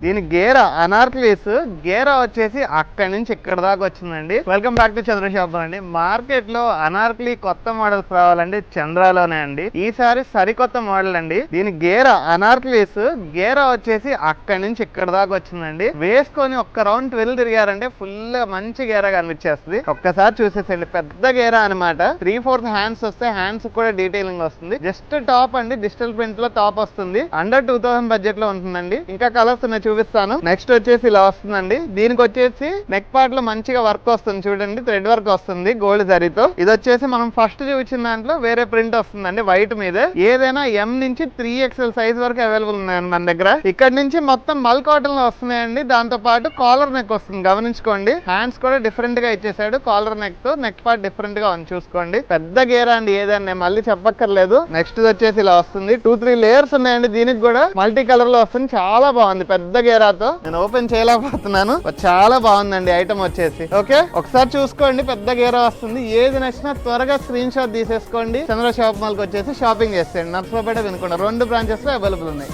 దీని గేరా అనార్కలీస్ గేరా వచ్చేసి అక్కడి నుంచి ఇక్కడ దాకా వచ్చిందండి. Welcome back to Chandra shop అండి. మార్కెట్ లో అనార్కలి కొత్త మోడల్స్ రావాలండి చంద్రలోనే అండి. ఈసారి సరికొత్త మోడల్ అండి. దీని గేరా అనార్కలీస్ గేరా వచ్చేసి అక్కడి నుంచి ఇక్కడ దాకా వచ్చిందండి. వేసుకొని ఒక్క రౌండ్ 12 తిరిగారంటే ఫుల్ మంచి గేరా కనిపించేస్తుంది. ఒక్కసారి చూసేసండి, పెద్ద గేరా అనమాట. 3/4 హ్యాండ్స్ వస్తే హ్యాండ్స్ కూడా డీటెయిలింగ్ వస్తుంది. జస్ట్ టాప్ అండి, డిజిటల్ ప్రింట్ లో టాప్ వస్తుంది. అండర్ 2000 బడ్జెట్ లో ఉంటుందండి. ఇంకా కలర్స్ ఉన్నాయి చూపిస్తాను. నెక్స్ట్ వచ్చేసి ఇలా వస్తుందండి. దీనికి వచ్చేసి నెక్ పార్ట్ లో మంచిగా వర్క్ వస్తుంది చూడండి, థ్రెడ్ వర్క్ వస్తుంది గోల్డ్ జరీతో. ఇది వచ్చేసి మనం ఫస్ట్ చూపించిన దాంట్లో వేరే ప్రింట్ వస్తుందండి వైట్ మీద. ఏదైనా M నుంచి 3XL సైజ్ వరకు అవైలబుల్ ఉన్నాయండి మన దగ్గర. ఇక్కడ నుంచి మొత్తం మల్ కాటన్ లో వస్తున్నాయండి. దాంతో పాటు కాలర్ నెక్ వస్తుంది, గమనించుకోండి. హ్యాండ్స్ కూడా డిఫరెంట్ గా ఇచ్చేసాడు కాలర్ నెక్ తో. నెక్ పార్ట్ డిఫరెంట్ గా ఉంది చూసుకోండి. పెద్ద గేరా అండి, ఏదైనా మళ్ళీ చెప్పక్కర్లేదు. నెక్స్ట్ వచ్చేసి ఇలా వస్తుంది. 2-3 లేయర్స్ ఉన్నాయండి. దీనికి కూడా మల్టీ కలర్ లో వస్తుంది, చాలా బాగుంది. పెద్ద గేరాతో నేను ఓపెన్ చేయలేకపోతున్నాను. చాలా బాగుందండి ఐటమ్ వచ్చేసి. ఓకే, ఒకసారి చూసుకోండి. పెద్ద గేరా వస్తుంది. ఏది నచ్చినా త్వరగా స్క్రీన్ షాట్ తీసేసుకోండి. చంద్ర షాప్ మాల్కి వచ్చేసి షాపింగ్ చేసేయండి. నర్సరావుపేట, వినుకొండ 2 బ్రాంచెస్ లో అవైలబుల్ ఉన్నాయి.